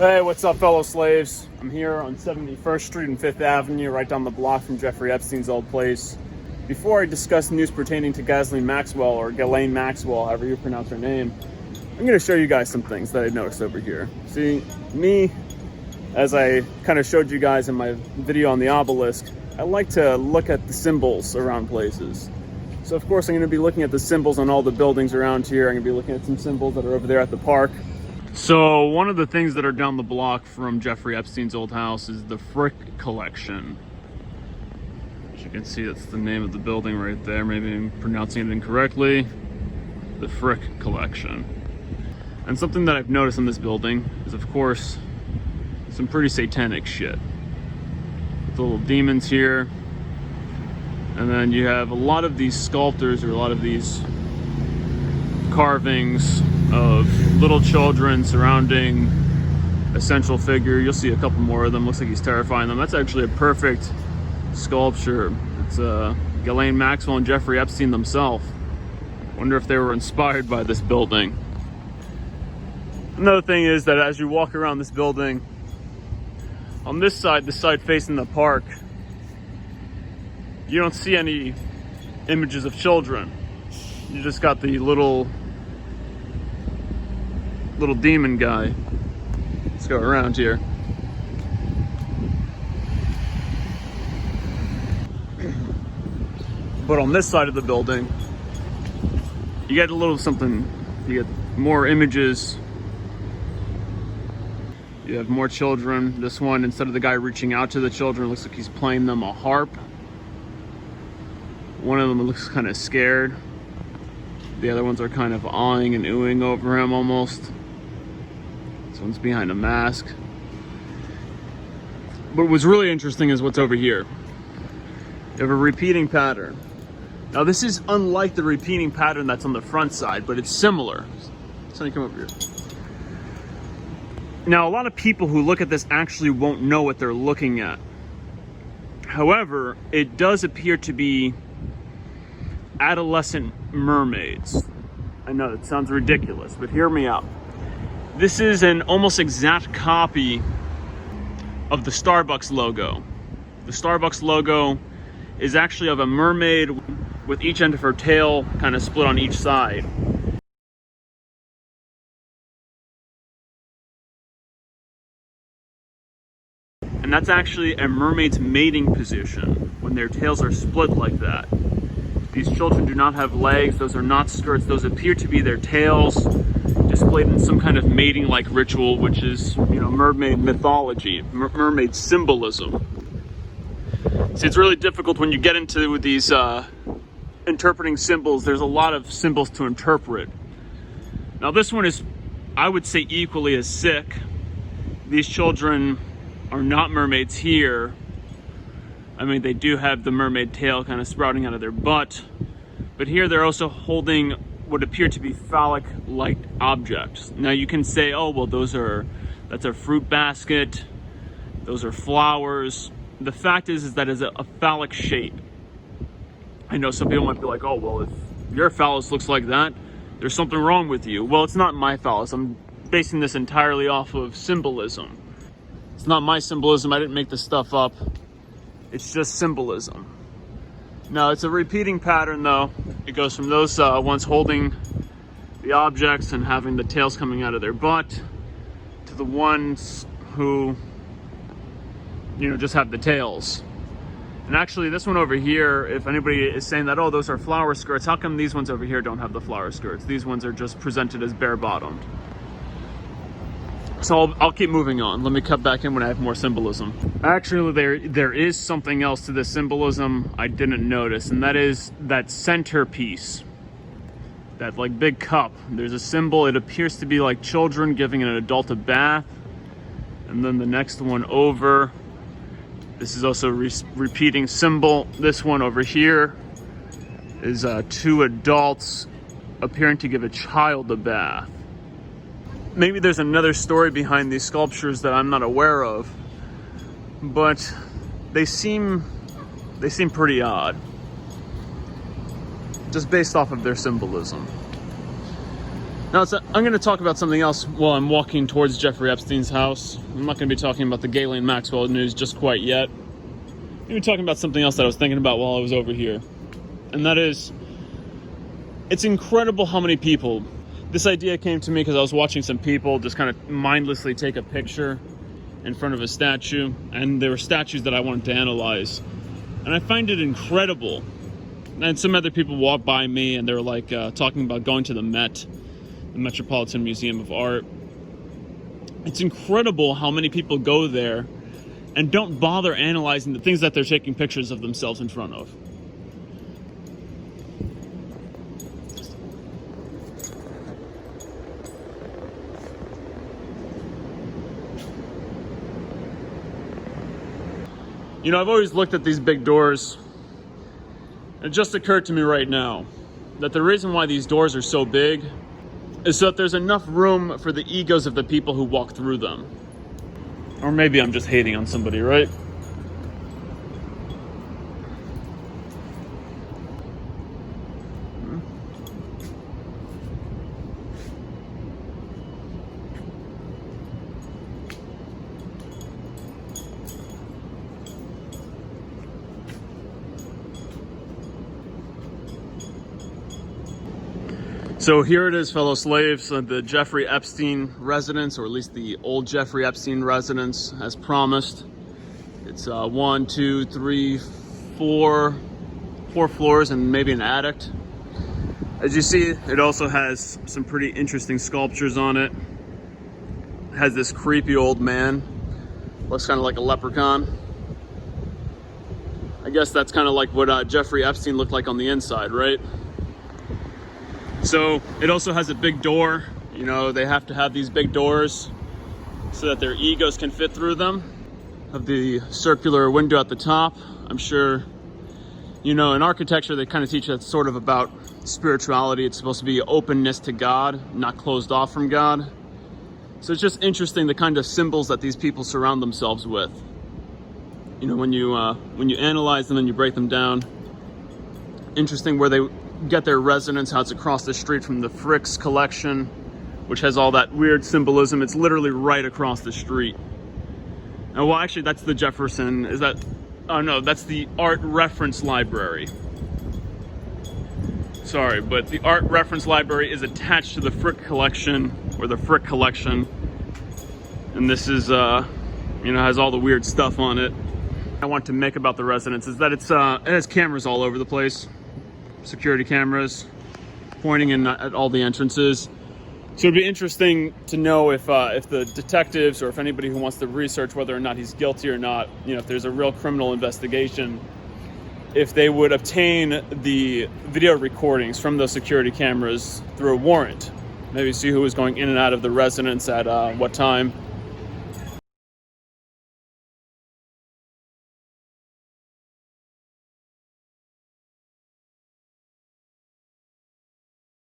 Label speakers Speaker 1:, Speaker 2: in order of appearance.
Speaker 1: Hey, what's up, fellow slaves? I'm here on 71st Street and 5th Avenue, right down the block from Jeffrey Epstein's old place. Before I discuss news pertaining to Ghislaine Maxwell, or Ghislaine Maxwell, however you pronounce her name, I'm going to show you guys some things that I noticed over here. See, me, as I kind of showed you guys in my video on the obelisk, I like to look at the symbols around places. So of course I'm going to be looking at the symbols on all the buildings around here. I'm going to be looking at some symbols that are over there at the park. So one of the things that are down the block from Jeffrey Epstein's old house is the Frick Collection. As you can see, that's the name of the building right there. Maybe I'm pronouncing it incorrectly. The Frick Collection. And something that I've noticed in this building is, of course, some pretty satanic shit. The little demons here. And then you have a lot of these sculptors, or a lot of these carvings of little children surrounding a central figure. You'll see a couple more of them. Looks like he's terrifying them. That's actually a perfect sculpture. It's Ghislaine Maxwell and Jeffrey Epstein themselves. Wonder if they were inspired by this building. Another thing is that as you walk around this building, on this side, the side facing the park, you don't see any images of children. You just got the little demon guy. Let's go around here. But on this side of the building, you get a little something. You get more images. You have more children. This one, instead of the guy reaching out to the children, looks like he's playing them a harp. One of them looks kind of scared. The other ones are kind of awing and oohing over him almost. This one's behind a mask. But what's really interesting is what's over here. You have a repeating pattern. Now this is unlike the repeating pattern that's on the front side, but it's similar. So you come over here. Now a lot of people who look at this actually won't know what they're looking at. However, it does appear to be adolescent mermaids. I know that sounds ridiculous, but hear me out. This is an almost exact copy of the Starbucks logo. The Starbucks logo is actually of a mermaid with each end of her tail kind of split on each side. And that's actually a mermaid's mating position when their tails are split like that. These children do not have legs. Those are not skirts. Those appear to be their tails displayed in some kind of mating-like ritual, which is, mermaid mythology, mermaid symbolism. See, it's really difficult when you get into these interpreting symbols. There's a lot of symbols to interpret. Now, this one is, I would say, equally as sick. These children are not mermaids here. I mean, they do have the mermaid tail kind of sprouting out of their butt, but here they're also holding what appear to be phallic-like objects. Now you can say, oh, well, that's a fruit basket, those are flowers. The fact is that it's a phallic shape. I know some people might be like, oh, well, if your phallus looks like that, there's something wrong with you. Well, it's not my phallus. I'm basing this entirely off of symbolism. It's not my symbolism. I didn't make this stuff up. It's just symbolism. Now, it's a repeating pattern, though. It goes from those ones holding the objects and having the tails coming out of their butt to the ones who, just have the tails. And actually, this one over here, if anybody is saying that, oh, those are flower skirts, how come these ones over here don't have the flower skirts? These ones are just presented as bare-bottomed. So I'll keep moving on. Let me cut back in when I have more symbolism. Actually, there is something else to this symbolism I didn't notice, and that is that centerpiece. That big cup. There's a symbol. It appears to be like children giving an adult a bath. And then the next one over. This is also a repeating symbol. This one over here is two adults appearing to give a child a bath. Maybe there's another story behind these sculptures that I'm not aware of, but they seem pretty odd, just based off of their symbolism. Now, I'm going to talk about something else while I'm walking towards Jeffrey Epstein's house. I'm not going to be talking about the Ghislaine Maxwell news just quite yet. I'm going to be talking about something else that I was thinking about while I was over here. And that is, it's incredible how many people, this idea came to me because I was watching some people just kind of mindlessly take a picture in front of a statue, and there were statues that I wanted to analyze. And I find it incredible. And some other people walked by me and they were like talking about going to the Met, the Metropolitan Museum of Art. It's incredible how many people go there and don't bother analyzing the things that they're taking pictures of themselves in front of. You know, I've always looked at these big doors. It just occurred to me right now that the reason why these doors are so big is so that there's enough room for the egos of the people who walk through them. Or maybe I'm just hating on somebody, right? So here it is, fellow slaves, the Jeffrey Epstein residence, or at least the old Jeffrey Epstein residence, as promised. It's 1, 2, 3, 4 floors and maybe an attic. As you see, it also has some pretty interesting sculptures on it. It has this creepy old man, looks kind of like a leprechaun. I guess that's kind of like what Jeffrey Epstein looked like on the inside, right? So it also has a big door. You know, they have to have these big doors so that their egos can fit through them. Of the circular window at the top. I'm sure, you know, in architecture they kind of teach us sort of about spirituality. It's supposed to be openness to God, not closed off from God. So it's just interesting the kind of symbols that these people surround themselves with. You know, when you analyze them and you break them down, interesting where they get their resonance, how it's across the street from the Frick's collection, which has all that weird symbolism. It's literally right across the street. And well, actually, that's the Jefferson. Is that? Oh no, that's the Art Reference Library. Sorry, but the Art Reference Library is attached to the Frick collection, or the Frick collection. And this is, you know, has all the weird stuff on it. I want to make about the residence is that it has cameras all over the place. Security cameras pointing in at all the entrances. So it'd be interesting to know if the detectives or if anybody who wants to research whether or not he's guilty or not, you know, if there's a real criminal investigation, if they would obtain the video recordings from those security cameras through a warrant. Maybe see who was going in and out of the residence at what time.